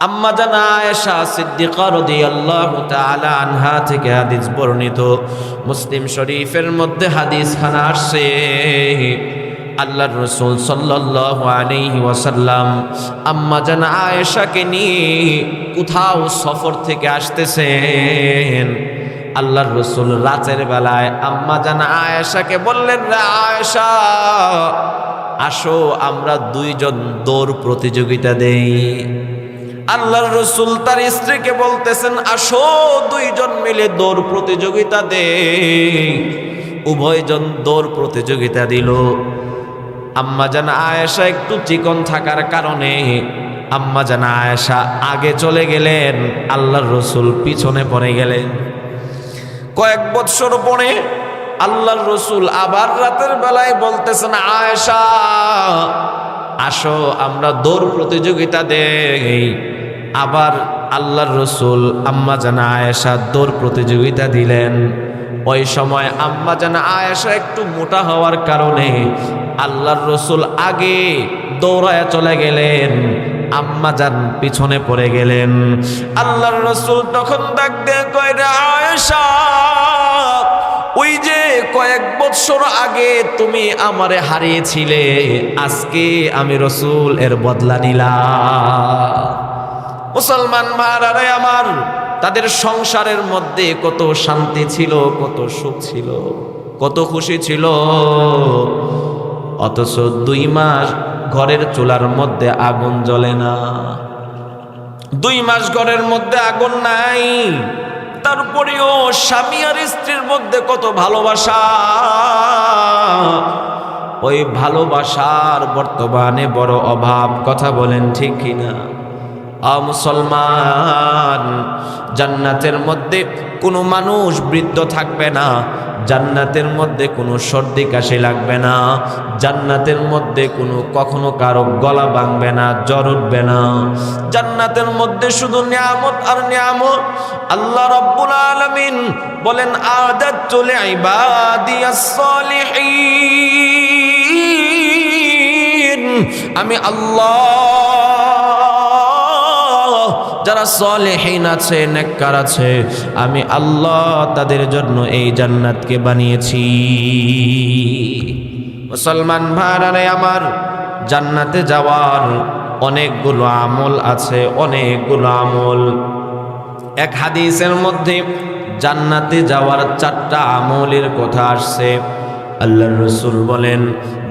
আম্মা জান আয়েশা সিদ্দিকা রাদিয়াল্লাহু তাআলা আনহা থেকে হাদিস বর্ণিত। মুসলিম শরীফের মধ্যে হাদিস খানা আসছে, আল্লাহর রাসূল সাল্লাল্লাহু আলাইহি ওয়াসাল্লাম আম্মা জান আয়েশাকে নিয়ে কোথাও সফর থেকে আসতেছেন। আল্লাহর রাসূল রাতের বেলায় আম্মা জান আয়েশাকে বললেন, রে আয়েশা, আসো আমরা দুইজন দৌড় প্রতিযোগিতা দেই। আল্লাহর রাসূল তার স্ত্রীকে বলতেছেন, আসো দুইজন মিলে দৌড় প্রতিযোগিতা দেই। উভয়জন দৌড় প্রতিযোগিতা দিল। আম্মা জান আয়েশা একটু চিকন থাকার কারণে আম্মা জান আয়েশা আগে চলে গেলেন, আল্লাহর রাসূল পিছনে পড়ে গেলেন। কয়েক বৎসর পরে আল্লাহর রাসূল আবার রাতের বেলায় বলতেছেন, আয়েশা আসো আমরা দৌড় প্রতিযোগিতা দেই। আবার আল্লাহর রাসূল আম্মা জান আয়েশা দৌড় প্রতিযোগিতা দিলেন। ওই সময় আম্মা জান আয়েশা একটু মোটা হওয়ার কারণে আল্লাহর রাসূল আগে দৌড়ায় চলে গেলেন, আম্মা জান পিছনে পড়ে গেলেন। আল্লাহর রাসূল তখন ডাক দিয়ে কয়, রে আয়েশা, ওই যে কয়েক বৎসর আগে তুমি আমারে হারিয়েছিলে, আজকে আমি রাসূল এর বদলা নিলাম। মুসলমান ভাইরা আমার, তাদের সংসারের মধ্যে কত শান্তি ছিল, কত সুখ ছিল, কত খুশি ছিল, অথচ 2 মাস ঘরের চুলার মধ্যে আগুন জ্বলে না। 2 মাস ঘরের মধ্যে আগুন নাই, তারপরেও স্বামী আর স্ত্রীর মধ্যে কত ভালোবাসা। ওই ভালোবাসার বর্তমানে বড় অভাব, কথা বলেন ঠিক কিনা? মুসলমান, জান্নাতের মধ্যে কোনো মানুষ বৃদ্ধ থাকবে না, জান্নাতের মধ্যে কোনো সর্দি কাশি লাগবে না, জান্নাতের মধ্যে কখনো কারো গলা ভাঙবে না, জ্বর উঠবে না। জান্নাতের মধ্যে শুধু নিয়ামত আর নিয়ামত। আল্লাহ রাব্বুল আলামিন বলেন, আ'দাতু লিইবাদিয়াস সালিহিন, আমি আল্লাহ যারা সালেহীন আছে, নেককার আছে, আমি আল্লাহ তাদের জন্য এই জান্নাতকে বানিয়েছি। মুসলমান ভাইরা আমার, জান্নাতে যাওয়ার অনেকগুলো আমল আছে, অনেকগুলো আমল। এক হাদিসের মধ্যে জান্নাতে যাওয়ার 4টা আমলের কথা আসছে। আল্লাহর রাসূল বলেন,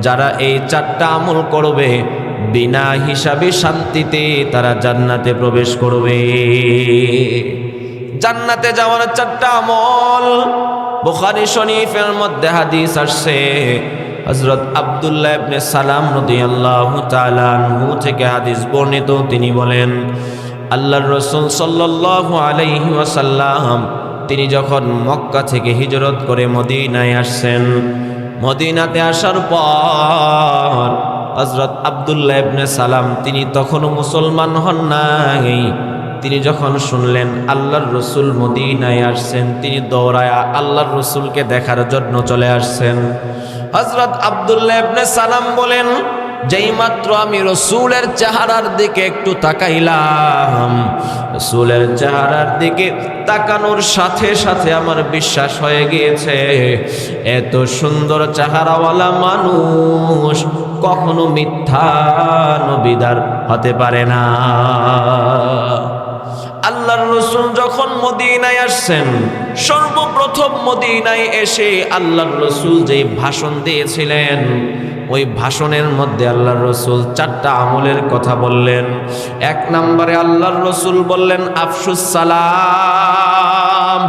যারা এই 4টা আমল করবে বিনা হিসাবে শান্তিতে তারা জান্নাতে প্রবেশ করবে। জান্নাতে যাওয়ার 4টা আমল। বুখারী শরীফের মধ্যে হাদিস আসছে, হযরত আব্দুল্লাহ ইবনে সালাম রাদিয়াল্লাহু তাআলা আনহু থেকে হাদিস বর্ণিত। তিনি বলেন, আল্লাহর রাসূল সাল্লাল্লাহু আলাইহি ওয়াসাল্লাম তিনি যখন মক্কা থেকে হিজরত করে মদিনায় আসছেন, মদিনাতে আসার পর হযরত আব্দুল্লাহ ইবনে সালাম তিনি তখনও মুসলমান হন নাই। তিনি যখন শুনলেন আল্লাহর রাসূল মদিনায় আসছেন, তিনি দৌড়ায়া আল্লাহর রাসূলকে দেখার জন্য চলে আসছেন। হযরত আব্দুল্লাহ ইবনে সালাম বলেন, যেই মাত্র আমি রাসূলের চেহারার দিকে একটু তাকাইলাম, রাসূলের চেহারার দিকে তাকানোর সাথে সাথে আমার বিশ্বাস হয়ে গিয়েছে, এত সুন্দর চেহারাওয়ালা মানুষ কখনো মিথ্যা নবীদার হতে পারে না। আল্লাহর রাসূল যখন মদিনায় আসছেন, সর্বপ্রথম মদিনায় এসে আল্লাহর রাসূল যে ভাষণ দিয়েছিলেন, ওই ভাষণের মধ্যে আল্লাহর রাসূল 4টা আমলের কথা বললেন। 1 নম্বরে আল্লাহর রাসূল বললেন, আফশুস সালাম,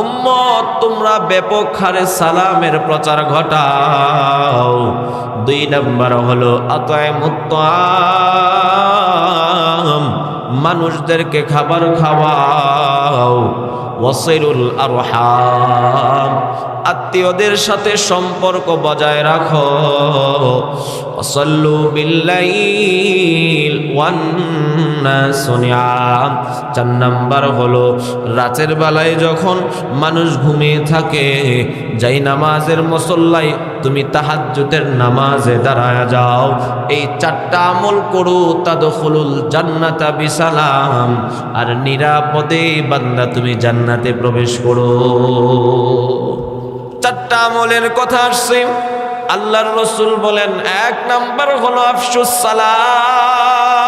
উম্মত তোমরা ব্যাপক হারে সালামের প্রচার ঘটাও। 2 নম্বর হলো আত'ইমুত তা'আম, মানুষদেরকে খাবার খাওয়াও। ওয়াসিলুল আরহাম, আত্মীয়দের সাথে সম্পর্ক বজায় রাখো। ওয়াসাল্লু বিল্লাইল ওয়ান নাসু নিয়াম। 4 নাম্বার হলো রাতের বেলায় যখন মানুষ ঘুমিয়ে থাকে, যাই নামাজের মুসল্লায় তুমি তাহাজ্জুদের নামাজে দাঁড়ায় যাও, এই 4টা আমল করো, তাদখুলুল জান্নাতা বিসালাম, আর নিরাপদে বান্দা তুমি জান্নাতে প্রবেশ করো। 4টা আমলের কথা আসছে। আল্লাহর রাসূল বলেন 1 নাম্বার হলো আফশুস সালাম।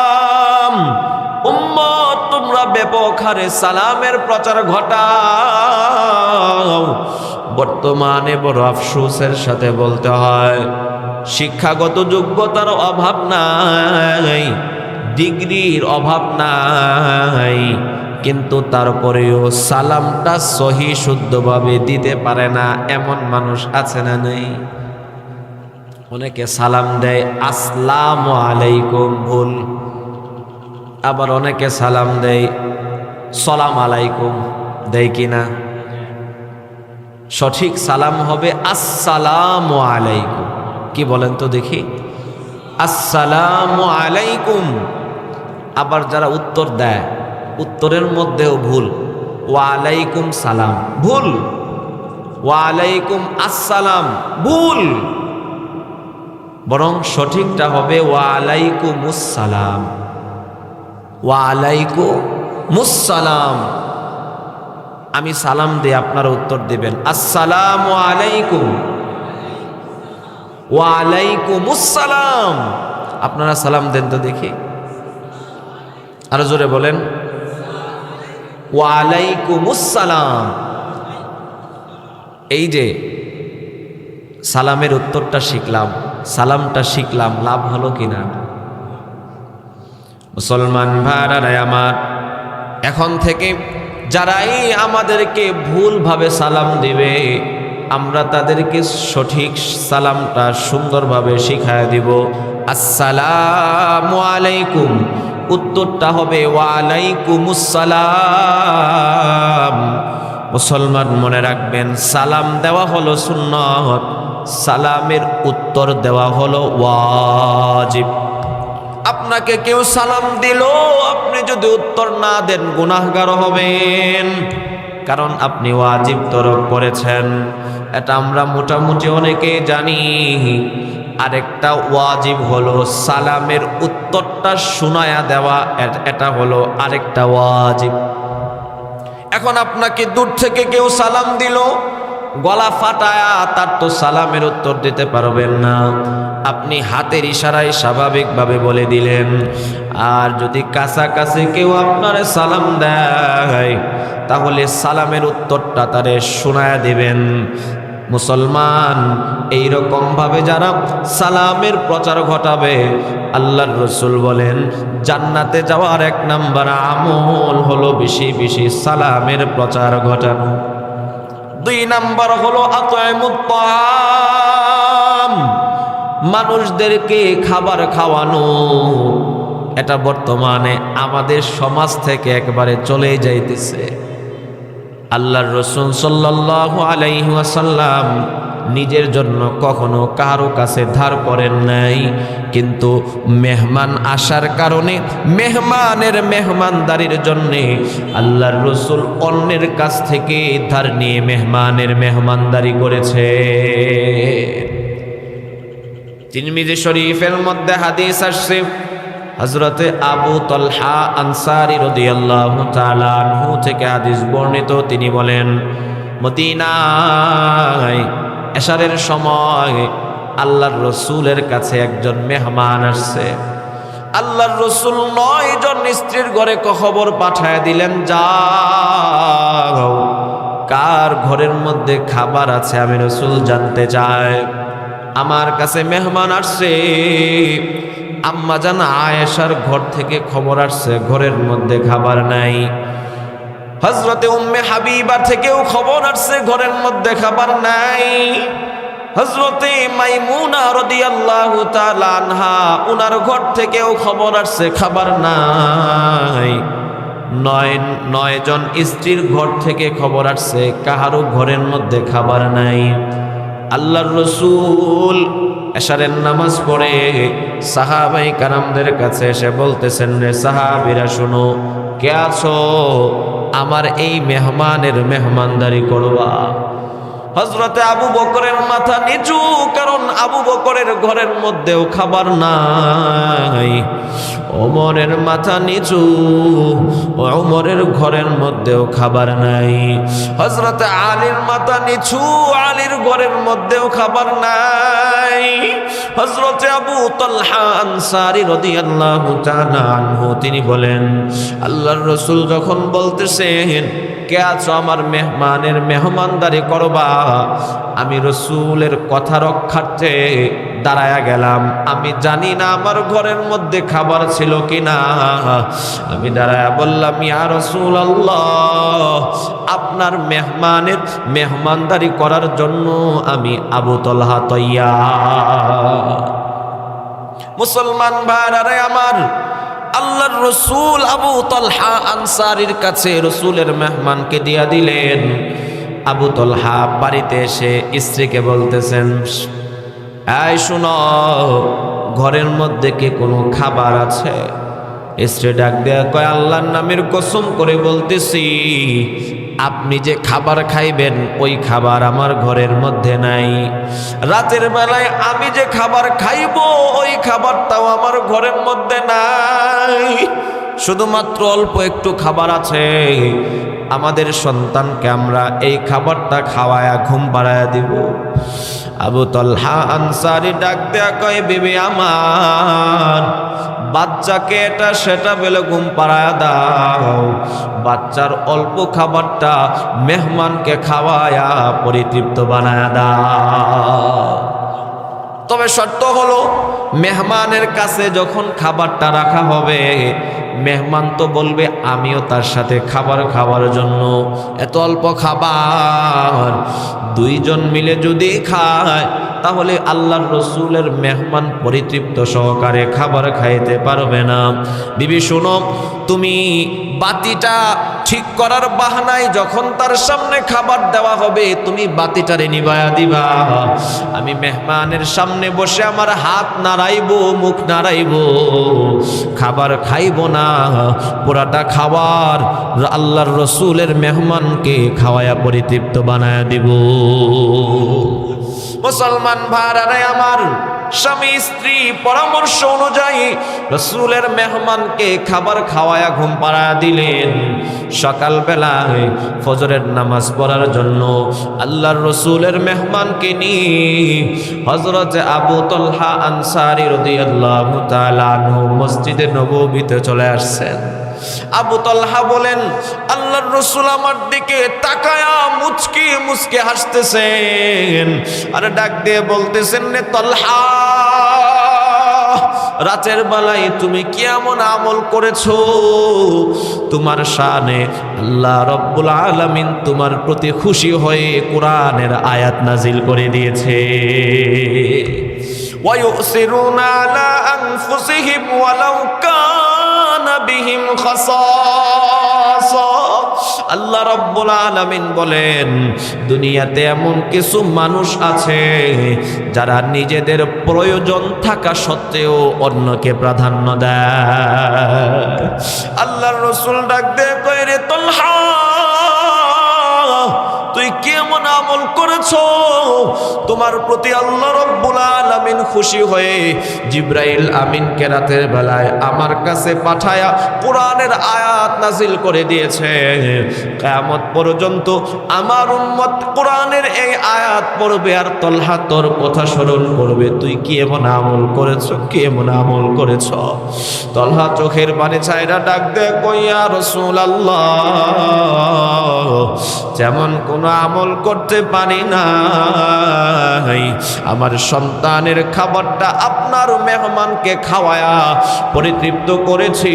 উম্মত তোমরা ব্যাপক হারে সালামের প্রচার ঘটাও। বর্তমানে বড় আফসোসের সাথে বলতে হয়, শিক্ষাগত যোগ্যতার অভাব নাই, ডিগ্রির অভাব নাই, কিন্তু তারপরেও সালামটা সহি শুদ্ধভাবে দিতে পারে না এমন মানুষ আছে না নেই? অনেকে সালাম দেয় আসসালামু আলাইকুম ভুল, আবার অনেকে সালাম দেয় সালাম আলাইকুম, দেয় কিনা? সঠিক সালাম হবে আসসালামু আলাইকুম। কি বলেন তো দেখি? আসসালামু আলাইকুম। আবার যারা উত্তর দেয়, উত্তরের মধ্যেও ভুল, ওয়ালাইকুম সালাম ভুল, ওয়ালাইকুম আসসালাম ভুল, বরং সঠিকটা হবে ওয়ালাইকুমুসসালাম, ওয়ালাইকুমুসসালাম। আমি সালাম দিয়ে আপনারা উত্তর দিবেন আসসালামু আলাইকুম, ওয়ালাইকুমুসসালাম। আপনারা সালাম দেন তো দেখি, আরো জোরে বলেন ওয়ালাইকুমুসসালাম। এই যে সালামের উত্তরটা শিখলাম, সালামটা শিখলাম, লাভ হলো কিনা? মুসলমান ভাইরা আমার, এখন থেকে যারাই আমাদেরকে ভুলভাবে সালাম দিবে, আমরা তাদেরকে সঠিক সালামটা সুন্দরভাবে শিখায় দিব। আসসালামু আলাইকুম, উত্তরটা হবে ওয়ালাইকুমুসসালাম। মুসলমান মনে রাখবেন, সালাম দেওয়া হলো সুন্নত, সালামের উত্তর দেওয়া হলো ওয়াজিব। আপনাকে কেউ সালাম দিল, আপনি যদি উত্তর না দেন গুনাহগার হবেন, কারণ আপনি ওয়াজিব তরক করেছেন। এটা আমরা মোটামুটি অনেকেই জানি। আরেকটা ওয়াজিব হলো সালামের উত্তরটা শোনায়া দেওয়া, এটা হলো আরেকটা ওয়াজিব। এখন আপনাকে দূর থেকে কেউ সালাম দিল, গলা ফাটায়া তার তো সালামের উত্তর দিতে পারবেন না, আপনি হাতের ইশারায় স্বাভাবিকভাবে বলে দিলেন। আর যদি কাছাকাছি কেউ আপনার সালাম দেয়, তাহলে সালামের উত্তরটা তারে শোনায়া দিবেন। মুসলমান এইরকম ভাবে যারা সালামের প্রচার ঘটাবে, আল্লাহর রাসূল বলেন জান্নাতে যাওয়ার 1 নাম্বার আমল হলো বেশি বেশি সালামের প্রচার ঘটানো। 2 নাম্বার হলো আত'ইমুত তাআম, মানুষদেরকে খাবার খাওয়ানো। এটা বর্তমানে আমাদের সমাজ থেকে একবারে চলে যাইতেছে। আল্লাহর রাসূল সাল্লাল্লাহু আলাইহি ওয়াসাল্লাম নিজের জন্য কখনো কারো কাছে ধার করেন নাই, কিন্তু মেহমান আসার কারণে মেহমানের মেহমানদারির জন্যে আল্লাহর রাসূল অন্যের কাছ থেকে ধার নিয়ে মেহমানের মেহমানদারি করেছে। তিরমিজি শরীফের মধ্যে হাদিস আসছে, হযরতে আবু তালহা আনসারী রাদিয়াল্লাহু তাআলা আনহু থেকে হাদিস বর্ণিত। তিনি বলেন, মদিনায় এশারের সময় আল্লাহর রাসূলের কাছে একজন মেহমান আসছে। আল্লাহর রাসূল 9 জন স্ত্রীর ঘরে খবর পাঠায় দিলেন, যাও কার ঘরের মধ্যে খাবার আছে আমি রাসূল জানতে চাই। আমার কাছে মেহমান আসছে। আম্মা জান আয়েশার ঘর থেকে খবর আসছে ঘরের মধ্যে খাবার নাই। হযরতে উম্মে হাবিবার থেকেও খবর আসছে ঘরের মধ্যে খাবার নাই। হযরতে মাইমুনা রাদিয়াল্লাহু তাআলা আনহা, উনার ঘর থেকেও খবর আসছে খাবার নাই। 9 জন স্ত্রীর ঘর থেকে খবর আসছে কাহারও ঘরের মধ্যে খাবার নাই। আল্লাহর রাসূল এশারের নামাজ পড়ে সাহাবাই কারামদের কাছে এসে বলতেছেন, রে সাহাবীরা শুনো, কে আছো আমার এই মেহমানের মেহমানদারি করবা? হযরতে আবু বকরের মাথা নিচু, কারণ আবু বকরের ঘরের মধ্যেও খাবার নাই। ওমরের মাথা নিচু, ওমরের ঘরের মধ্যেও খাবার নাই। হযরতে আলীর মাথা নিচু, আলীর ঘরের মধ্যেও খাবার নাই। হযরতে আবু তালহা আনসারী রাদিয়াল্লাহু তাআলা আনহু তিনি বলেন, আল্লাহর রাসূল যখন বলতেছেন কে আছো আমার মেহমানের মেহমানদারি করবা, আমি রসুলের কথা রক্ষার্থে দাঁড়ায়া গেলাম। আমি জানি না আমার ঘরের মধ্যে খাবার ছিল কিনা। আমি দাঁড়ায়া বললাম, ইয়া রাসূলুল্লাহ, আপনার মেহমানের মেহমানদারি করার জন্য আমি আবু তালহা তৈয়ার। মুসলমান ভাইরা আমার, আল্লাহর রসুল আবু তালহা আনসারীর কাছে রসুলের মেহমানকে দিয়া দিলেন। আবু তালহা বাড়িতে এসে স্ত্রীকে বলতেছেন, এই শুনো, ঘরের মধ্যে কি কোনো খাবার আছে? স্ত্রী ডাক দেয়া কয়, আল্লাহর নামের কসম করে বলতেছি, আপনি যে খাবার খাইবেন ওই খাবার আমার ঘরের মধ্যে নাই। রাতের বেলায় আমি যে খাবার খাইব ওই খাবারটাও আমার ঘরের মধ্যে নাই। শুধুমাত্র অল্প একটু খাবার আছে। আমাদের সন্তানকে আমরা এই খাবারটা খাওয়ায়া ঘুম পাড়ায়া দিব। আবু তালহা আনসারী ডাক দেয়া কয়, বিবি আমার, বাচ্চাকে এটা সেটা বলে ঘুম পাড়ায়া দাও। বাচ্চার অল্প খাবারটা মেহমানকে খাওয়ায়া পরিতৃপ্ত বানায়া দাও। তবে শর্ত হলো, মেহমানের কাছে যখন খাবারটা রাখা হবে, মেহমান তো বলবে আমিও তার সাথে খাবার খাওয়ার জন্য। এত অল্প খাবার দুইজন মিলে যদি খায়, তাহলে আল্লাহর রসুলের মেহমান পরিতৃপ্ত সহকারে খাবার খাইতে পারবে না। বিবি শুনো, তুমি বাতিটা ঠিক করার বাহানায় যখন তার সামনে খাবার দেওয়া হবে, তুমি বাতিটারে নিভায়া দিবা। আমি মেহমানের সামনে বসে আমার হাত নাড়াইব, মুখ নাড়াইব, খাবার খাইব না। পুরাটা খাবার আল্লাহর রসুলের মেহমানকে খাওয়ায়া পরিতৃপ্ত বানায়া দিব। মুসলমান ভাইরা আমার, স্বামী স্ত্রী পরামর্শ অনুযায়ী রসুলের মেহমানকে খাবার খাওয়ায়া ঘুম পাড়ায়া দিলেন। সকালবেলায় ফজরের নামাজ পড়ার জন্য আল্লাহর রসুলের মেহমানকে নিয়ে হযরতে আবু তালহা আনসারী রাদিয়াল্লাহু তাআলা আনহু মসজিদে নববীতে চলে আসছেন। আবু তালহা বলেন, আল্লাহর রসুল আমার দিকে তাকায়া মুচকি মুচকি হাসতেছেন আর ডাক দিয়ে বলতেছেন, রে তালহা, রাতের বেলায় তুমি কি এমন আমল করেছো, তোমার শানে আল্লাহ রব্বুল আলামিন তোমার প্রতি খুশি হয়ে কোরআনের আয়াত নাজিল করে দিয়েছে। ওয়ায়ুসিরুনা আলা আনফুসিহিম ওয়ালাউ কানা বিহিম খাসাসা। আল্লাহ রব্বুল আলামিন বলেন, দুনিয়াতে এমন কিছু মানুষ আছে যারা নিজেদের প্রয়োজন থাকা সত্ত্বেও অন্যকে প্রাধান্য দেয়। আল্লাহর রাসূল ডাক দিয়ে কয়, রে তালহা, তুই কেমন আমল করেছো, তোমার প্রতি আল্লাহ রব্বুল আলামিন খুশি হয়ে জিবরাইল আমিনকে রাতের বেলায় আমার কাছে পাঠায়া কোরআনের আয়াত নাজিল করে দিয়েছে। কিয়ামত পর্যন্ত আমার উম্মত কোরআনের এই আয়াত পড়বে আর তালহা তোর কথা স্মরণ করবে। তুই কি এমন আমল করেছো, কি এমন আমল করেছো? তালহা চোখের পানি ছাইরা ডাক দেয়, কই ইয়া রাসূলুল্লাহ, যেমন কোন আমল করতে পারি না, আমার সন্তানের খাবারটা আপনার মেহমানকে খাওয়ায়া পরিতৃপ্ত করেছি।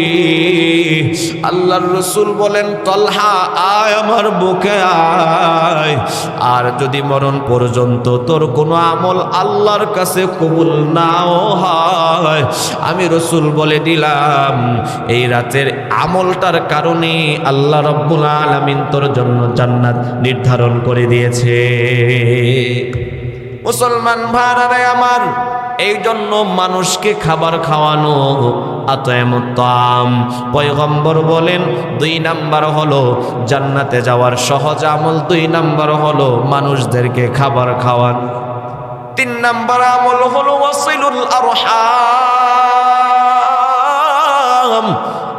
আল্লাহর রাসূল বলেন, তালহা আয় আমার বুকে আয়, আর যদি মরণ পর্যন্ত তোর কোনো আমল আল্লাহর কাছে কবুল নাও হয়, আমি রাসূল বলে দিলাম এই রাতের আমলটার কারণে আল্লাহ রব্বুল আলামিন তোর জন্য জান্নাত নির্ধারণ করে দিয়েছে। মুসলমান ভাইরা আমার, এই জন্য মানুষকে খাবার খাওয়ানো আতয়ামুত তাম। পয়গম্বর বলেন 2 নাম্বার হলো জান্নাতে যাওয়ার সহজ আমল, 2 নাম্বার হলো মানুষদেরকে খাবার খাওয়ানো, 3 নাম্বার আমল হলো ওয়াসিলুল আরহাম,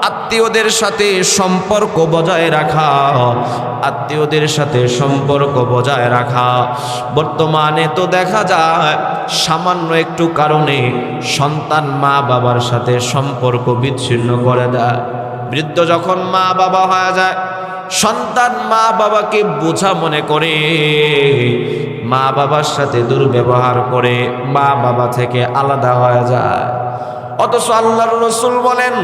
আত্মীয়দের সাথে সম্পর্ক বজায় রাখা, আত্মীয়দের সাথে সম্পর্ক বজায় রাখা। বর্তমানে তো দেখা যায় সামান্য একটু কারণে সন্তান মা বাবার সাথে সম্পর্ক বিচ্ছিন্ন করে দেয়। বৃদ্ধ যখন মা বাবা হয়ে যায়, সন্তান মা বাবাকে বোঝা মনে করে, মা বাবার সাথে দুর্ব্যবহার করে, মা বাবা থেকে আলাদা হয়ে যায়। অথচ আল্লাহর রাসূল বলেন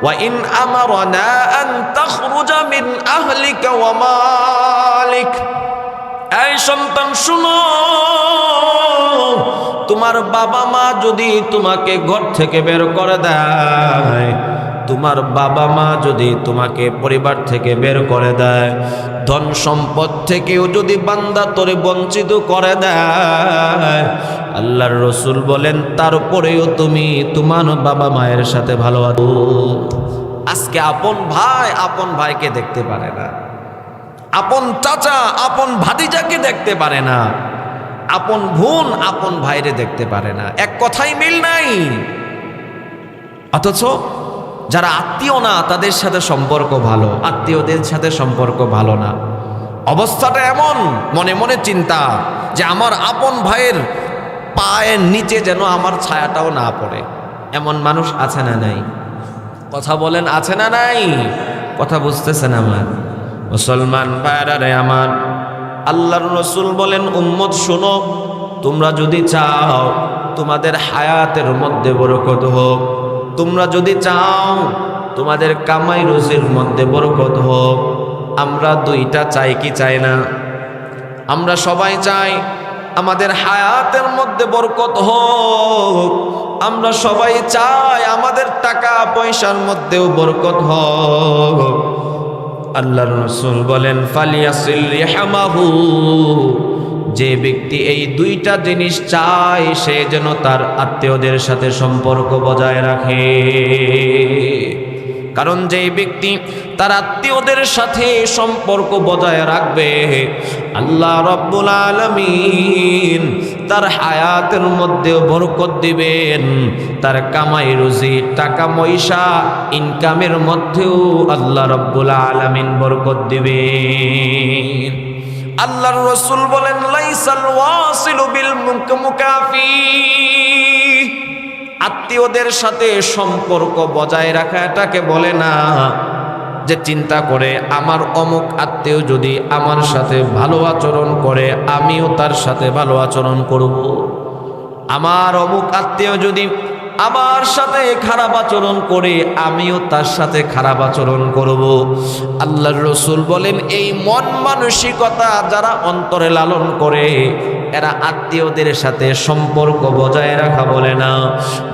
ওয়া ইন আমারনা আন তাখরুজা মিন আহলিকা ওয়া মালিক, এই সন্তান শুনো, তোমার বাবা মা যদি তোমাকে ঘর থেকে বের করে দেয়, তোমার বাবা মা যদি তোমাকে পরিবার থেকে বের করে দেয়, ধন সম্পদ থেকেও যদি বান্দা তোরে বঞ্চিত করে দেয়, আল্লাহর রাসূল বলেন তারপরেও তুমি তোমার বাবা মায়ের সাথে ভালো আছো। আজকে আপন ভাইকে দেখতে পারে না, আপন চাচা আপন ভাতিজাকে দেখতে পারে না, আপন বোন আপন ভাইরে দেখতে পারে না, এক কথাই মিল নাই। অথচ যারা আত্মীয় না তাদের সাথে সম্পর্ক ভালো, আত্মীয়দের সাথে সম্পর্ক ভালো না। অবস্থাটা এমন, মনে মনে চিন্তা যে আমার আপন ভাইয়ের পায়ের নিচে যেন আমার ছায়াটাও না পড়ে। এমন মানুষ আছে না নাই? কথা বলেন, আছে না নাই? কথা বুঝতেছেন আমার মুসলমান ভাইরা রে আমার? আল্লাহর রাসূল বলেন উম্মত শোনো, তোমরা যদি চাও তোমাদের হায়াতের মধ্যে বরকত হোক, তোমরা যদি চাও তোমাদের কামাই রুজির মধ্যে বরকত হোক, আমরা 2টা চাই কি চাই না? আমরা সবাই চাই আমাদের হায়াতের মধ্যে বরকত হোক, আমরা সবাই চাই আমাদের টাকা পয়সার মধ্যেও বরকত হোক। আল্লাহর রাসূল বলেন ফালিয়াসিল রিহমাহু, যে ব্যক্তি এই 2টা জিনিস চায় সে যেন তার আত্মীয়দের সাথে সম্পর্ক বজায় রাখে। কারণ যে ব্যক্তি তার আত্মীয়দের সাথে সম্পর্ক বজায় রাখবে, আল্লাহ রাব্বুল আলামিন তার হায়াতের মধ্যেও বরকত দিবেন, তার কামাই রুজি টাকা পয়সা ইনকামের মধ্যেও আল্লাহ রাব্বুল আলামিন বরকত দিবেন। আল্লাহর রাসূল বলেন লাইসাল ওয়াসিলু বিল মুকাফি, আত্মীয়দের সাথে সম্পর্ক বজায় রাখা এটাকে বলে না যে চিন্তা করে আমার অমুক আত্মীয় যদি আমার সাথে ভালো আচরণ করে আমিও তার সাথে ভালো আচরণ করব, আমার অমুক আত্মীয় যদি আমার সাথে খারাপ আচরণ করে আমিও তার সাথে খারাপ আচরণ করব। আল্লাহর রাসূল বলেন এই মন মানসিকতা যারা অন্তরে লালন করে এরা আত্মীয়দের সাথে সম্পর্ক বজায় রাখা বলে না,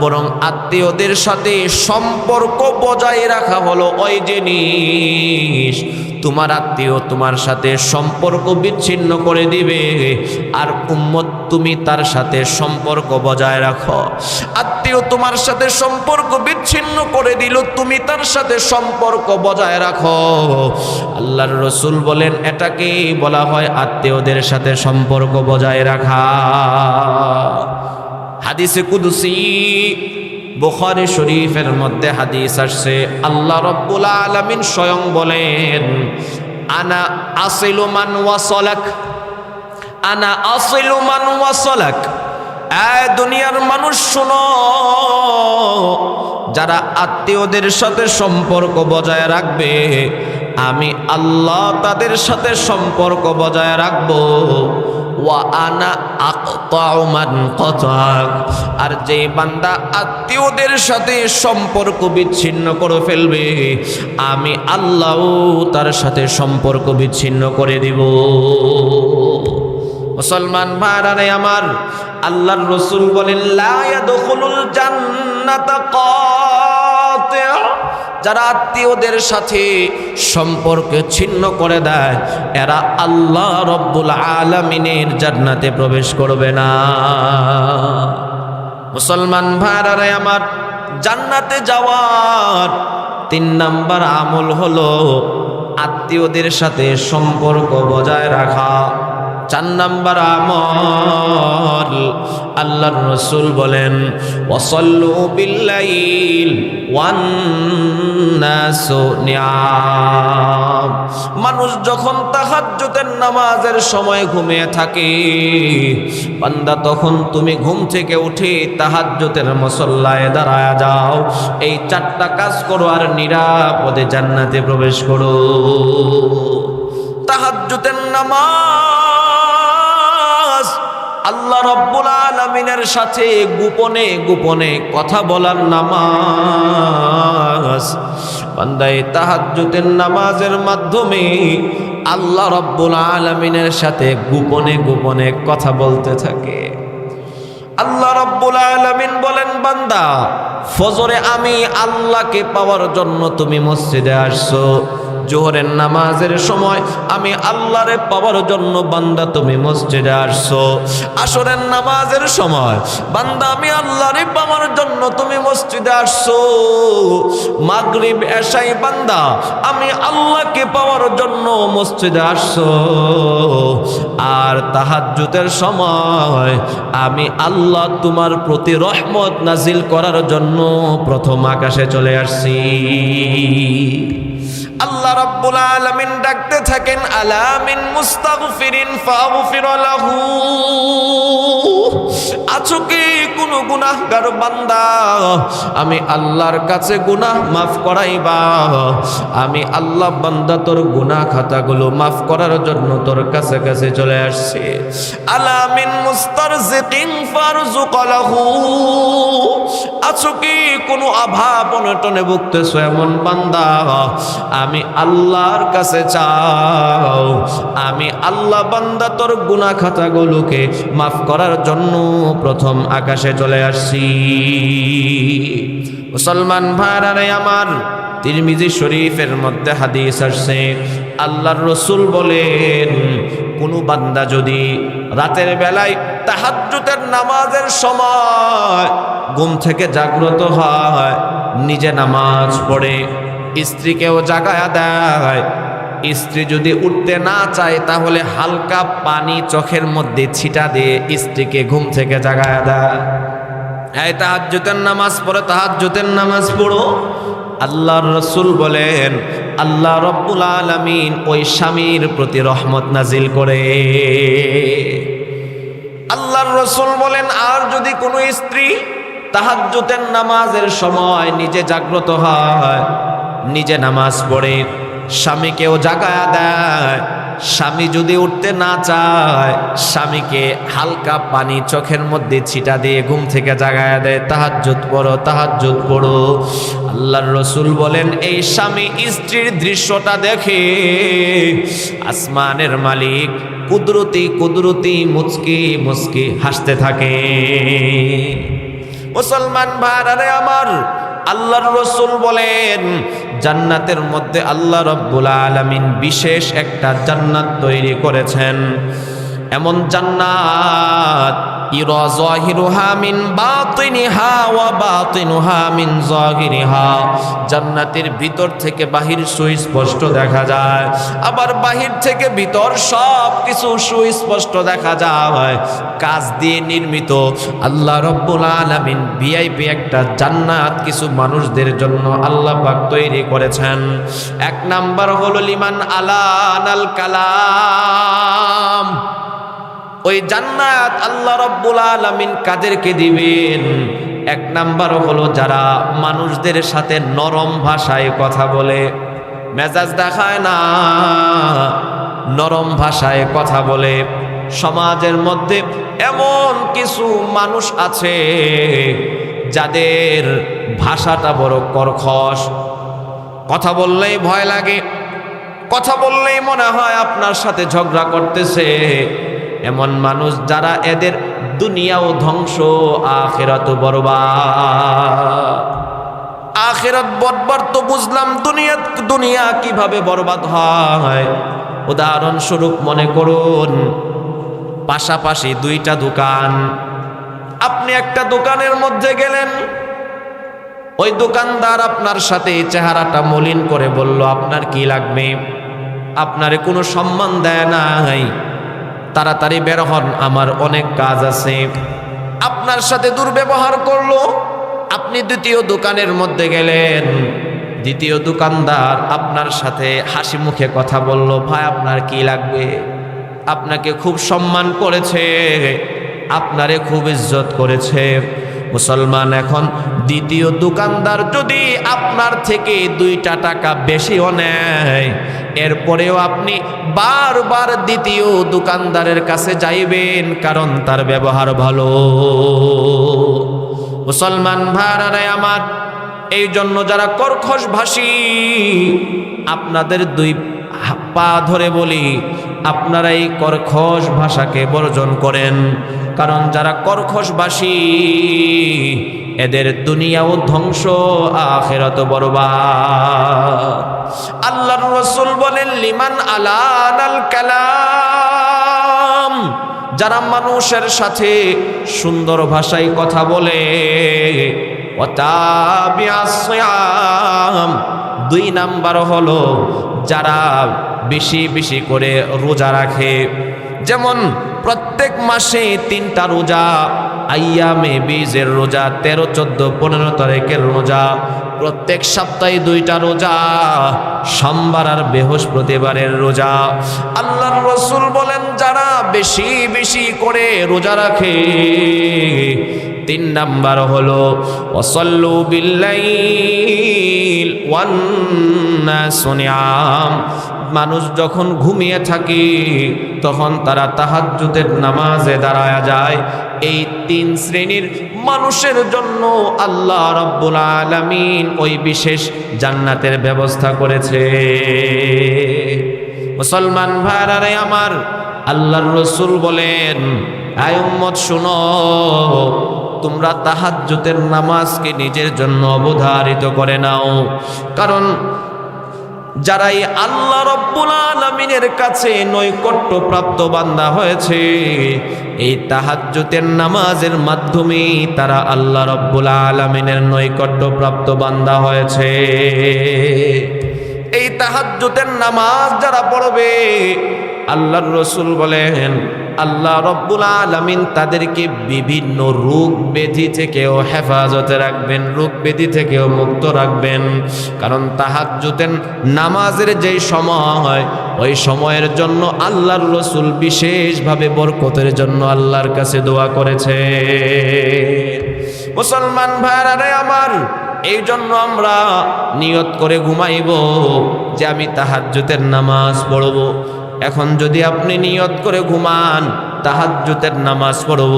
বরং আত্মীয়দের সাথে সম্পর্ক বজায় রাখা হলো ওই জিনিস তোমার আত্মীয় তোমার সাথে সম্পর্ক বিচ্ছিন্ন করে দিবে, আর উম্মত তুমি তার সাথে সম্পর্ক বজায় রাখো। আত্মীয় তোমার সাথে সম্পর্ক বিচ্ছিন্ন করে দিল, তুমি তার সাথে সম্পর্ক বজায় রাখো। আল্লাহর রাসূল বলেন এটাকেই বলা হয় আত্মীয়দের সাথে সম্পর্ক বজায় রাখা। হাদিসে কুদসি বুখারী শরীফের মধ্যে হাদিস আসছে, আল্লাহ রাব্বুল আলামিন স্বয়ং বলেন আনা আসিলু মান ওয়াসালাক, আনা আসিলু মান ওয়াসালাক। এই দুনিয়ার মানুষ শোনো, যারা আত্মীয়দের সাথে সম্পর্ক বজায় রাখবে আমি আল্লাহ তাদের সাথে সম্পর্ক বজায় রাখবো। ওয়া আনা আকতাউ মান কাতাক, আর যে বান্দা আত্মীয়দের সাথে সম্পর্ক বিচ্ছিন্ন করে ফেলবে আমি আল্লাহও তার সাথে সম্পর্ক বিচ্ছিন্ন করে দিব। মুসলমান ভাইরা আমার, আল্লাহর রাসূল বলেন লা ইয়াদখুলুল জান্নাতা কাতি', যারা আত্মীয়দের সাথে সম্পর্ক ছিন্ন করে দেয় এরা আল্লাহ রাব্বুল আলামিনের জান্নাতে প্রবেশ করবে না। মুসলমান ভাইরা আমার, জান্নাতে যাওয়ার 3 নাম্বার আমল হলো আত্মীয়দের সাথে সম্পর্ক বজায় রাখা। 4 নাম্বার আমল, আল্লাহর রাসূল বলেন ওয়াসাল্লু বিল্লাইল ওয়ান নাসু নিয়াম। মানুষ যখন তাহাজ্জুদের নামাজের সময় ঘুমিয়ে থাকে, বান্দা তখন তুমি ঘুম থেকে উঠে তাহাজ্জুদের মুসল্লায় দাঁড়ায়া যাও, এই 4টা কাজ করো আর নিরাপদে জান্নাতে প্রবেশ করো। তাহাজ্জুদের নামাজ আল্লাহ রাব্বুল আলামিনের সাথে গোপনে গোপনে কথা বলার নামাজ। বান্দা এই তাহাজ্জুদের নামাজের মাধ্যমে আল্লাহ রাব্বুল আলামিনের সাথে গোপনে গোপনে কথা বলতে থাকে। আল্লাহ রাব্বুল আলামিন বলেন, বান্দা ফজরে আমি আল্লাহকে পাওয়ার জন্য তুমি মসজিদে আসছো, জোহরের নামাজের সময় আমি আল্লাহরে পাওয়ার জন্য বান্দা তুমি মসজিদে আসছো, আসরের নামাজের সময় বান্দা আমি আল্লাহরে পাওয়ার জন্য তুমি মসজিদে আসছো, মাগরিব এশাই বান্দা আমি আল্লাহকে পাওয়ার জন্য মসজিদে আসছো, আর তাহাজ্জুদের সময় আমি আল্লাহ তোমার প্রতি রহমত নাজিল করার জন্য প্রথম আকাশে চলে আসছি। আল্লাহ রাব্বুল আলামিন ডাকতে থাকেন, আলা মিন মুস্তাগফিরিন ফাগফির লাহু। আছো কি কোন গুনাহগার বান্দা, আমি আল্লাহর কাছে গুনাহ মাফ করাইবা। আমি আল্লাহ বান্দা তোর গুনাহ খাতাগুলো মাফ করার জন্য তোর কাছে কাছে চলে আসছে। আলা মিন মুস্তারজিকিন ফারজুক লাহু। আছো কি কোনো অভাব অনটনে ভুগতেছো এমন বান্দা, আমি আল্লাহর কাছে চাও, আমি আল্লাহ বান্দা তোর গুনাহ খাতাগুলোকে মাফ করার জন্য প্রথম আকাশে চলে আসছি। মুসলমান ভাইরা আমার, তিরমিজি শরীফের মধ্যে হাদিস আসছে, আল্লাহর রাসূল বলেন, কোন বান্দা যদি রাতের বেলায় তাহাজ্জুদের নামাজের সময় ঘুম থেকে জাগ্রত হয়, নিজে নামাজ পড়ে, স্ত্রীকেও জাগায়া দেয়, স্ত্রী যদি উঠতে না চায় তাহলে হালকা পানি চোখের মধ্যে ছিটা দিয়ে স্ত্রীকে ঘুম থেকে জাগায়া দেয়, এই তাহাজ্জুদের নামাজ পড়ো, তাহাজ্জুদের নামাজ পড়ো। আল্লাহর রাসূল বলেন, আল্লাহ রাব্বুল আলামিন ওই স্বামীর প্রতি রহমত নাজিল করে। আল্লাহর রাসূল বলেন, আর যদি কোনো স্ত্রী তাহাজ্জুদের নামাজের সময় নিজে জাগ্রত হয়, নিজে নামাজ পড়ে, স্বামীকেও জাগায়া দেয়, স্বামী যদি উঠতে না চায় স্বামীকে হালকা পানি চোখের মধ্যে ছিটা দিয়ে ঘুম থেকে জাগায়া দেয়, তাহাজ্জুদ পড়ো, তাহাজ্জুদ পড়ো। আল্লাহর রাসূল বলেন, এই স্বামী স্ত্রীর দৃশ্যটা দেখে আসমানের মালিক কুদরতি কুদরতি মুচকি মুচকি হাসতে থাকে। মুসলমান ভাইরা আমার, আল্লাহর রাসূল বলেন, জান্নাতের মধ্যে আল্লাহ রাব্বুল আলামিন বিশেষ একটা জান্নাত তৈরি করেছেন। এমন জান্নাত, ইরা যাহিরুহা মিন বাতিনিহা ওয়া বাতিনুহা মিন যাহিরিহা। জান্নাতের ভিতর থেকে বাহির সুস্পষ্ট দেখা যায়, আবার বাহির থেকে ভিতর সব কিছু সুস্পষ্ট দেখা যায়। কাঁচ দিয়ে নির্মিত আল্লাহ রাব্বুল আলামিন ভিআইপি একটা জান্নাত কিছু মানুষদের জন্য আল্লাহ পাক তৈরি করেছেন। 1 নাম্বার হলো লিমান আলানাল কালাম। ওই জান্নাত আল্লাহ রাব্বুল আলামিন কাদেরকে দিবেন? 1 নাম্বার হলো যারা মানুষদের সাথে নরম ভাষায় কথা বলে, মেজাজ দেখায় না, নরম ভাষায় কথা বলে। সমাজের মধ্যে এমন কিছু মানুষ আছে যাদের ভাষাটা বড় কর্কশ, কথা বললেই ভয় লাগে, কথা বললেই মনে হয় আপনার সাথে ঝগড়া করতেছে। এমন মানুষ যারা, এদের দুনিয়াও ধ্বংস, আখিরাতও বরবাদ। আখিরাত বরবাদ তো বুঝলাম, দুনিয়া কিভাবে বরবাদ হয়? উদাহরণস্বরূপ মনে করুন, পাশাপাশি 2টা দোকান, আপনি একটা দোকানের মধ্যে গেলেন, ওই দোকানদার আপনার সাথে চেহারাটা মলিন করে বলল আপনার কি লাগবে, আপনারে কোনো সম্মান দেয় নাই, তাড়াতাড়ি বের হন আমার অনেক কাজ আছে, আপনার সাথে দুর্ব্যবহার করলো। আপনি দ্বিতীয় দোকানের মধ্যে গেলেন, দ্বিতীয় দোকানদার আপনার সাথে হাসি মুখে কথা বলল, ভাই আপনার কি লাগবে, আপনাকে খুব সম্মান করেছে, আপনারে খুব ইজ্জত করেছে। মুসলমান, এখন দ্বিতীয় দোকানদার যদি আপনার থেকে 2টা টাকা বেশিও নেয়, এরপরেও আপনি বারবার দ্বিতীয় দোকানদারের কাছে যাইবেন, কারণ তার ব্যবহার ভালো। মুসলমান ভাইরা আমার, এই জন্য যারা কর্কশ ভাষী, আপনাদের 2 পা ধরে বলি, আপনারা এই কর্কশ ভাষাকে বর্জন করেন, কারণ যারা কর্কশ ভাষী এদের দুনিয়াও ধ্বংস, আখিরাত বরবাদ। আল্লাহর রাসূল বলেন, লিমান আলানাল কালাম, যারা মানুষের সাথে সুন্দর ভাষায় কথা বলে, ওয়াতাবিআস সিয়াম, 2 নাম্বার হলো যারা বেশি বেশি করে রোজা রাখে। যেমন প্রত্যেক মাসে 3টা রোজা, আইয়ামে বীজের রোজা, 13, 14, 15 তারিখের রোজা, প্রত্যেক সপ্তাহে 2টা রোজা, সোমবার আর বৃহস্পতিবারের রোজা। আল্লাহর রাসূল বলেন, যারা বেশি বেশি করে রোজা রাখে, 3 নাম্বার হলো ওয়াসাল্লু বিল্লাইল ওয়ান নাসু নিয়াম, মানুষ যখন ঘুমিয়ে থাকে তখন তারা তাহাজ্জুদের নামাজে দাঁড়ায়া যায়। এই 3 শ্রেণীর মানুষের জন্য আল্লাহ রাব্বুল আলামিন ওই বিশেষ জান্নাতের ব্যবস্থা করেছে। মুসলমান ভাইরা আমার, আল্লাহর রাসূল বলেন, আয় উম্মত শুনো, তোমরা তাহাজ্জুদের নামাজকে নিজের জন্য অবধারিত করে নাও, কারণ যারাই আল্লাহ রাব্বুল আলামিনের কাছে নৈকট্য প্রাপ্ত বান্দা হয়েছে, এই তাহাজ্জুদের নামাজের মাধ্যমে তারা আল্লাহ রাব্বুল আলামিনের নৈকট্য প্রাপ্ত বান্দা হয়েছে। এই তাহাজ্জুদের নামাজ যারা পড়বে, আল্লাহর রাসূল বলেন, আল্লাহ রাব্বুল আলামিন তাদেরকে বিভিন্ন রোগ ব্যাধি থেকেও হেফাজতে রাখবেন, রোগ ব্যাধি থেকেও মুক্ত রাখবেন। কারণ তাহাজ্জুদের নামাজের যেই সময়, ওই সময়ের জন্য আল্লাহর রাসূল বিশেষভাবে বরকতের জন্য আল্লাহর কাছে দোয়া করেছে। মুসলমান ভাইরা আমার, এই জন্য আমরা নিয়ত করে ঘুমাইব যে আমি তাহাজ্জুদের নামাজ পড়ব। এখন যদি আপনি নিয়ত করে ঘুমান তাহাজ্জুদের নামাজ পড়ব,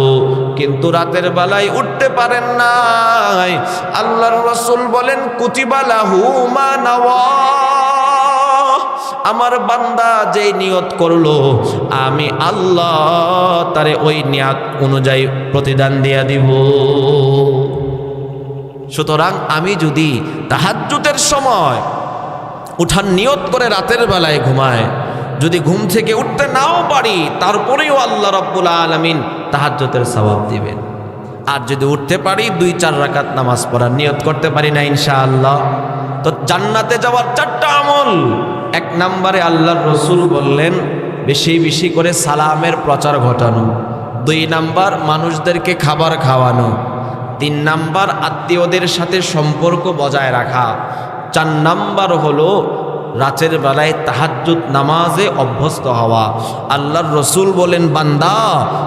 কিন্তু রাতের বেলায় উঠতে পারেন নাই, আল্লাহর রাসূল বলেন, কুতিবা লাহু মা নাওয়া, আমার বান্দা যেই নিয়ত করলো আমি আল্লাহ তারে ওই নিয়ত অনুযায়ী প্রতিদান দিয়া দিব। সুতরাং আমি যদি তাহাজ্জুদের সময় উঠার নিয়ত করে রাতের বেলায় ঘুমায়, যদি ঘুম থেকে উঠতে নাও পারি, তারপরেও আল্লাহ রাব্বুল আলামিন তাহাজ্জুদের সওয়াব দিবেন। আর যদি উঠতে পারি 2-4 রাকাত নামাজ পড়ার নিয়ত করতে পারি না ইনশাআল্লাহ, তো জান্নাতে যাওয়ার 4টা আমল। 1 নম্বরে আল্লাহর রাসূল বললেন, বেশি বেশি করে সালামের প্রচার ঘটানো। 2 নাম্বার মানুষদেরকে খাবার খাওয়ানো। 3 নাম্বার আত্মীয়দের সাথে সম্পর্ক বজায় রাখা। 4 নাম্বার হলো রাতের বেলায় তাহাজ্জুদ নামাজে অভ্যস্ত হওয়া। আল্লাহর রাসূল বলেন, বান্দা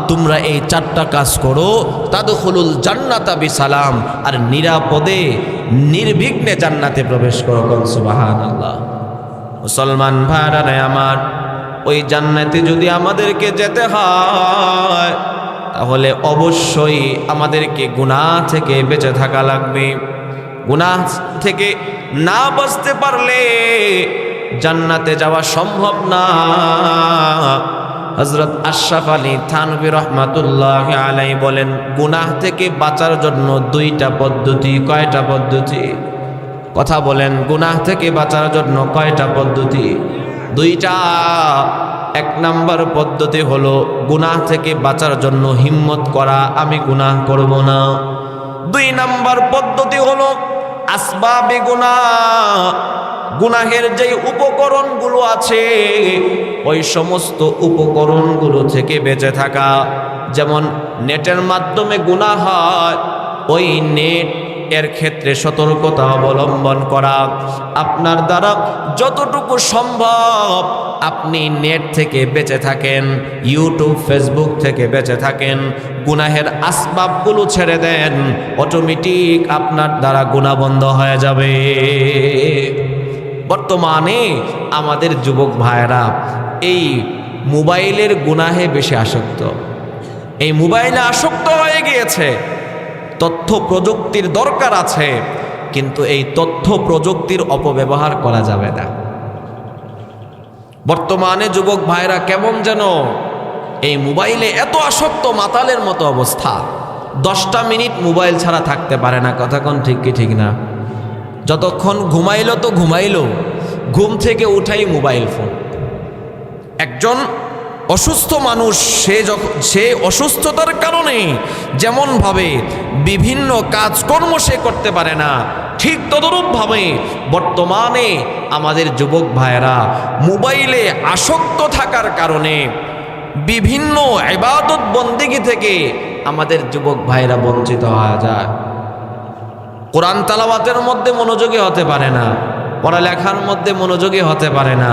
তোমরা এই 4টা কাজ করো, তাদখুলুল জান্নাতা বিসালাম, আর নিরাপদে নির্বিঘ্নে জান্নাতে প্রবেশ করো। সুবহানাল্লাহ। মুসলমান ভাইরা আমার, ওই জান্নাতে যদি আমাদেরকে যেতে হয়, তাহলে অবশ্যই আমাদেরকে গুনাহ থেকে বেঁচে থাকা লাগবে। গুনাহ থেকে না বাঁচতে পারলে জান্নাতে যাওয়া সম্ভব না। হযরত আশরাফ আলী থানভী রাহমাতুল্লাহি আলাইহি বলেন, গুনাহ থেকে বাঁচার জন্য 2টা পদ্ধতি। কয়টা পদ্ধতি? কথা বলেন, গুনাহ থেকে বাঁচার জন্য কয়টা পদ্ধতি? দুইটা। এক নাম্বার পদ্ধতি হলো গুনাহ থেকে বাঁচার জন্য হিম্মত করা, আমি গুনাহ করব না। দুই নাম্বার পদ্ধতি হলো আসবাবে গুনাহ, গুনাহের যে উপকরণগুলো আছে ওই সমস্ত উপকরণগুলো থেকে বেঁচে থাকা। যেমন নেটের মাধ্যমে গুনাহ হয়, ওই নেট এর ক্ষেত্রে সতর্কতা অবলম্বন করা। আপনার দ্বারা যতটুকু সম্ভব আপনি নেট থেকে বেঁচে থাকেন, ইউটিউব ফেসবুক থেকে বেঁচে থাকেন, গুনাহের আসবাবগুলো ছেড়ে দেন, অটোমেটিক আপনার দ্বারা গুনাহ বন্ধ হয়ে যাবে। বর্তমানে আমাদের যুবক ভাইয়েরা এই মোবাইলের গুনাহে বেশি আসক্ত, এই মোবাইলে আসক্ত হয়ে গিয়েছে। তথ্য প্রযুক্তির দরকার আছে, কিন্তু এই তথ্য প্রযুক্তির অপব্যবহার করা যাবে না। বর্তমানে যুবক ভাইরা কেমন যেন এই মোবাইলে এত আসক্ত, মাতালের মতো অবস্থা। 10টা মিনিট মোবাইল ছাড়া থাকতে পারে না। কথা কোন ঠিক কি ঠিক না? যতক্ষণ ঘুমাইলো তো ঘুমাইলো, ঘুম থেকে উঠাই মোবাইল ফোন। একজন অসুস্থ মানুষ সে অসুস্থতার কারণে যেমনভাবে বিভিন্ন কাজকর্ম সে করতে পারে না, ঠিক তদরূপভাবে বর্তমানে আমাদের যুবক ভাইয়েরা মোবাইলে আসক্ত থাকার কারণে বিভিন্ন ইবাদত বন্দেগী থেকে আমাদের যুবক ভাইয়েরা বঞ্চিত হয়ে যায়। কোরআন তেলাওয়াতের মধ্যে মনোযোগী হতে পারে না, পড়ালেখার মধ্যে মনোযোগী হতে পারে না।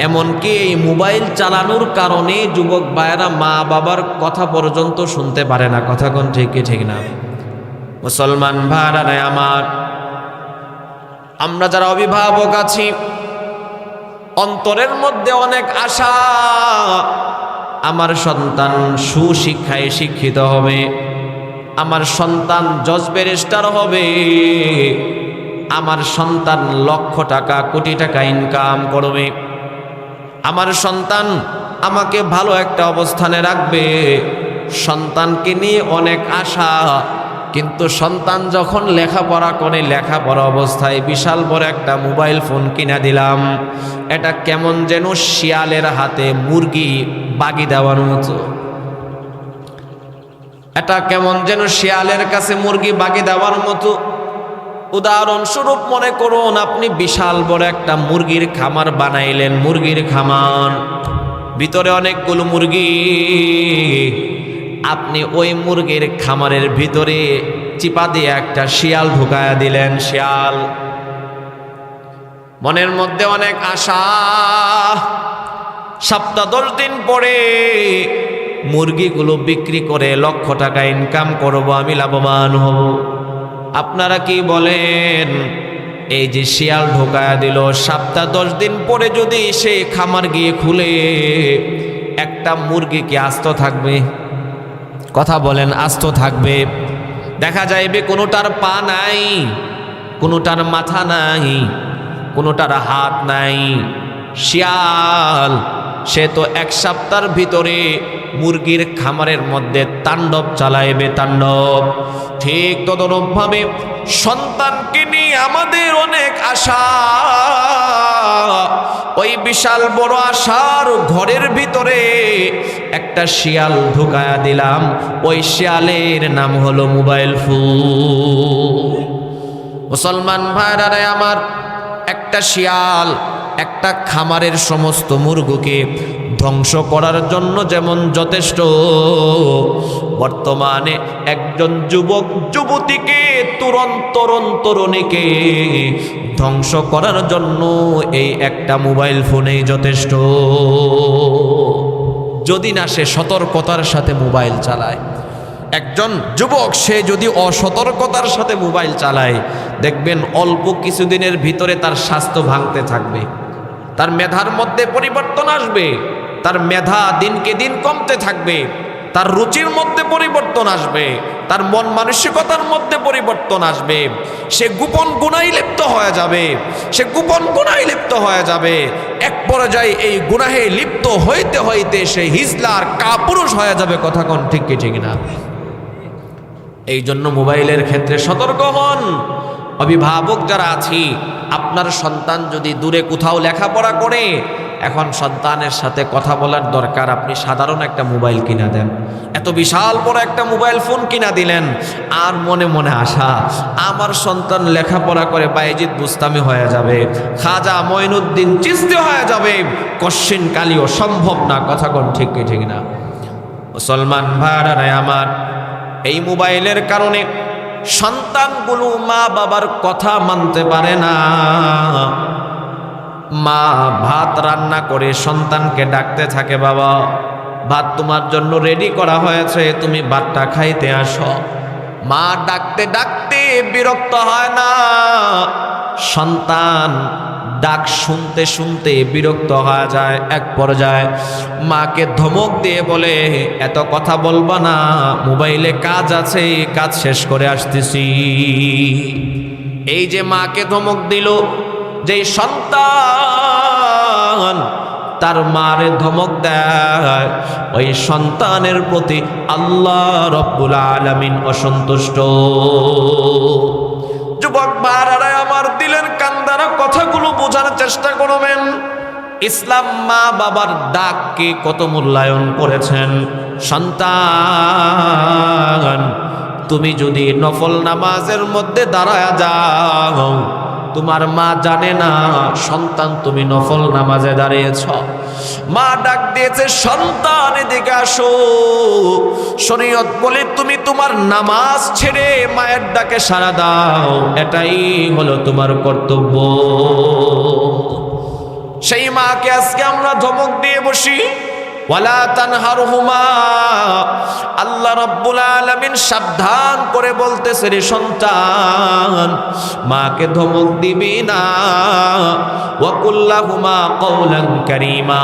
এমনকি এই মোবাইল চালানোর কারণে যুবক ভাইয়েরা মা বাবার কথা পর্যন্ত শুনতে পারে না। কথা কোন ঠিক কি ঠিক না? মুসলমান ভাইরা আমার, আমরা যারা অভিভাবক আছি অন্তরের মধ্যে অনেক আশা, আমার সন্তান সুশিক্ষায় শিক্ষিত হবে, আমার সন্তান জজ ব্যারিস্টার হবে, আমার সন্তান লক্ষ টাকা কোটি টাকা ইনকাম করবে, আমার সন্তান আমাকে ভালো একটা অবস্থানে রাখবে। সন্তানকে নিয়ে অনেক আশা, কিন্তু সন্তান যখন লেখাপড়া করে, লেখাপড়া অবস্থায় বিশাল বড় একটা মোবাইল ফোন কিনে দিলাম, এটা কেমন যেন শিয়ালের হাতে মুরগি বাগি দেওয়ার মতো। এটা কেমন যেন শিয়ালের কাছে মুরগি বাগি দেওয়ার মতো। উদাহরণস্বরূপ মনে করুন আপনি বিশাল বড় একটা মুরগির খামার বানাইলেন, মুরগির খামার, ভিতরে অনেকগুলো মুরগি। আপনি ওই মুরগির খামারের ভিতরে চিপা দিয়ে একটা শিয়াল ঢুকায়া দিলেন। শিয়াল, মনের মধ্যে অনেক আশা, সপ্তাহ 10 দিন পরে মুরগিগুলো বিক্রি করে লক্ষ টাকা ইনকাম করব, আমি লাভবান হব। আপনারা কি বলেন? এই যে শিয়াল ঢোকায়া দিল, সপ্তাহ 10 দিন পরে যদি সে খামার গিয়ে খুলে, একটা মুরগি কি আস্ত থাকবে? কথা বলেন, আস্ত থাকবে? দেখা যাইবে কোনোটার পা নাই, কোনোটার মাথা নাই, কোনোটার হাত নাই। শিয়াল সে তো 1 সপ্তাহের ভিতরে মুরগির খামারের মধ্যে তাণ্ডব চালাইবে, তাণ্ডব। ঠিক তদনুরূপভাবে সন্তানকে নিয়ে আমাদের অনেক আশা, ওই বিশাল বড় আশার ঘরের ভিতরে একটা শিয়াল ঢুকায়া দিলাম। ওই শিয়ালের নাম হলো মোবাইল ফোন। মুসলমান ভাইরা আমার, একটা শিয়াল একটা খামারের সমস্ত মুরগিকে ধ্বংস করার জন্য যেমন যথেষ্ট, বর্তমানে একজন যুবক যুবতীকে, তরুণ তরুণীকে ধ্বংস করার জন্য এই একটা মোবাইল ফোনেই যথেষ্ট। যদি না সে সতর্কতার সাথে মোবাইল চালায়। একজন যুবক সে যদি অসতর্কতার সাথে মোবাইল চালায়, দেখবেন অল্প কিছুদিনের ভিতরে তার স্বাস্থ্য ভাঙতে থাকবে, তার মেধার মধ্যে পরিবর্তন আসবে, তার মেধা দিনকে দিন কমতে থাকবে, তার রুচির মধ্যে পরিবর্তন আসবে, তার মন মানসিকতার মধ্যে পরিবর্তন আসবে। সে গোপন গুনাহে লিপ্ত হয়ে যাবে, সে গোপন গুনাহে লিপ্ত হয়ে যাবে। এক পর্যায়ে এই গুনাহে লিপ্ত হইতে হইতে সে হিজলার কাপুরুষ হয়ে যাবে। কথা কোন ঠিক কি ঠিক না? এই জন্য মোবাইলের ক্ষেত্রে সতর্ক হন। অভিভাবক যারা আছি, আপনার সন্তান যদি দূরে কোথাও লেখাপড়া করে, এখন সন্তানের সাথে কথা বলার দরকার, আপনি সাধারণ একটা মোবাইল কিনা দেন, এত বিশাল বড় একটা মোবাইল ফোন কিনা দিলেন, আর মনে মনে আশা আমার সন্তান লেখাপড়া করে বায়েজিদ বুস্তামি হয়ে যাবে, খাজা মঈনুদ্দিন চিশতি হয়ে যাবে, কশ্চিন কালীও সম্ভব না। কথা কোন ঠিক কি ঠিক না? মুসলমান ভাইরা আমার, এই মোবাইলের কারণে সন্তানগুলো মা বাবার কথা মানতে পারে না। মা ভাত রান্না করে সন্তানকে ডাকতে থাকে, বাবা ভাত তোমার জন্য রেডি করা হয়েছে, তুমি ভাতটা খাইতে আসো। মা ডাকতে ডাকতে বিরক্ত হয় না, সন্তান ডাক শুনতে শুনতে বিরক্ত হয়ে যায়। এক পর্যায়ে মাকে ধমক দিয়ে বলে, এত কথা বলবা না, মোবাইলে কাজ আছে, কাজ শেষ করে আসতেছি। এই যে মাকে ধমক দিল, যে সন্তান তার মারে ধমক দেয়, ওই সন্তানের প্রতি আল্লাহ রব্বুল আলামিন অসন্তুষ্ট। যুবক ভাইরা আমার, দিলের কান্দারা কথাগুলো বোঝার চেষ্টা করবেন। ইসলাম মা বাবার ডাককে কত মূল্যায়ন করেছেন। সন্তান, তুমি যদি নফল নামাজের মধ্যে দাঁড়ায়া যাও, তোমার মা জানে না সন্তান তুমি নফল নামাজে দাঁড়িয়েছ। মা ডাক দিয়েছে, সন্তান এদিকে আসো। শরীয়ত বলে তুমি তোমার নামাজ ছেড়ে মায়ের ডাকে সাড়া দাও, এটাই হলো তোমার কর্তব্য। সেই মাকে আজকে আমরা ধমক দিয়ে বসি। ওয়ালা তানহারহুমা, আল্লাহ রাব্বুল আলামিন সাবধান করে বলতেছে, রে সন্তান, মাকে ধমক দিবি না। ওয়া কুল্লাহুমা কওলান কারীমা,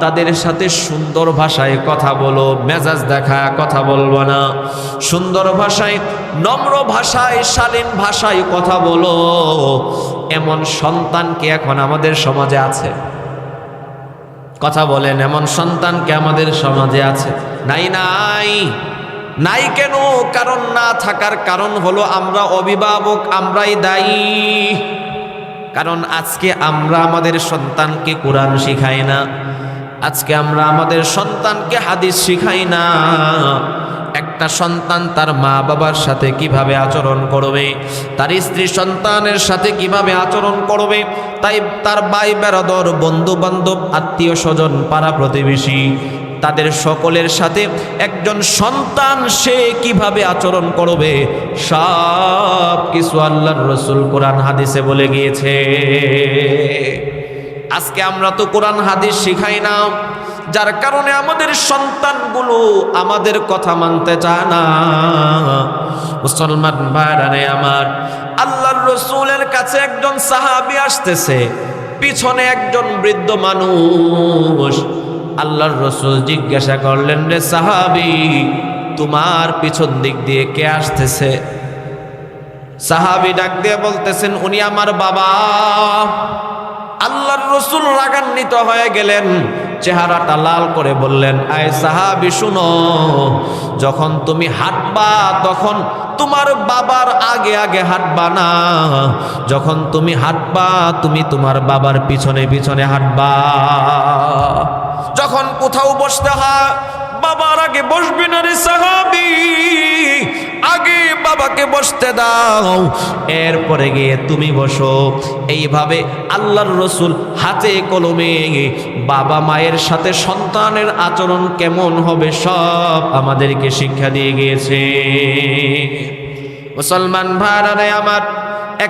তাদের সাথে সুন্দর ভাষায় কথা বলো, মেজাজ দেখা কথা বলবো না। সুন্দর ভাষায়, নম্র ভাষায়, শালীন ভাষায় কথা বলো। এমন সন্তান কি এখন আমাদের সমাজে আছে? কথা বলেন, এমন সন্তান কি আমাদের সমাজে আছে? নাই, নাই, নাই। কেন? কারণ না থাকার কারণ হলো আমরা অভিভাবক, আমরাই দায়ী। কারণ আজকে আমরা আমাদের সন্তানকে কোরআন শিখাই না, আজকে আমরা আমাদের সন্তানকে হাদিস শিখাই না। একটা সন্তান তার মা বাবার সাথে কিভাবে আচরণ করবে, তার স্ত্রী সন্তানের সাথে কিভাবে আচরণ করবে, তাই তার ভাই বেরাদর, বন্ধু বান্ধব, আত্মীয় স্বজন, পাড়া প্রতিবেশী, তাদের সকলের সাথে একজন সন্তান সে কিভাবে আচরণ করবে, সব কিছু আল্লাহর রাসূল কোরআন হাদিসে বলে গিয়েছে। আজকে আমরা তো কোরআন হাদিস শিখাই না, যার কারণে আমাদের সন্তানগুলো আমাদের কথা মানতে চায় না। মুসলমান ভাইরা আমার, আল্লাহর রাসূলের কাছে একজন সাহাবী আসতেছে, পিছনে একজন বৃদ্ধ মানুষ। আল্লাহর রাসূল জিজ্ঞাসা করলেন, রে সাহাবী, তোমার পিছন দিক দিয়ে কে আসতেছে? সাহাবী ডাক দিয়ে বলতেছেন, উনি আমার বাবা। আল্লাহর রাসূল রাগান্বিত হয়ে গেলেন, চেহারাটা লাল করে বললেন, আয় সাহাবী শুনো, যখন তুমি হাঁটবা তখন তোমার বাবার আগে আগে হাঁটবা না, যখন তুমি হাঁটবা তুমি তোমার বাবার পিছনে পিছনে হাঁটবা। যখন কোথাও বসতে হয় বাবার আগে বসবি না রে সাহাবী, আগে বাবাকে বসতে দাও, এরপরে গিয়ে তুমি বসো। এইভাবে আল্লাহর রাসূল হাতে কলমে বাবা মায়ের সাথে সন্তানের আচরণ কেমন হবে সব আমাদেরকে শিক্ষা দিয়ে গিয়েছে। মুসলমান ভাইরা আমার,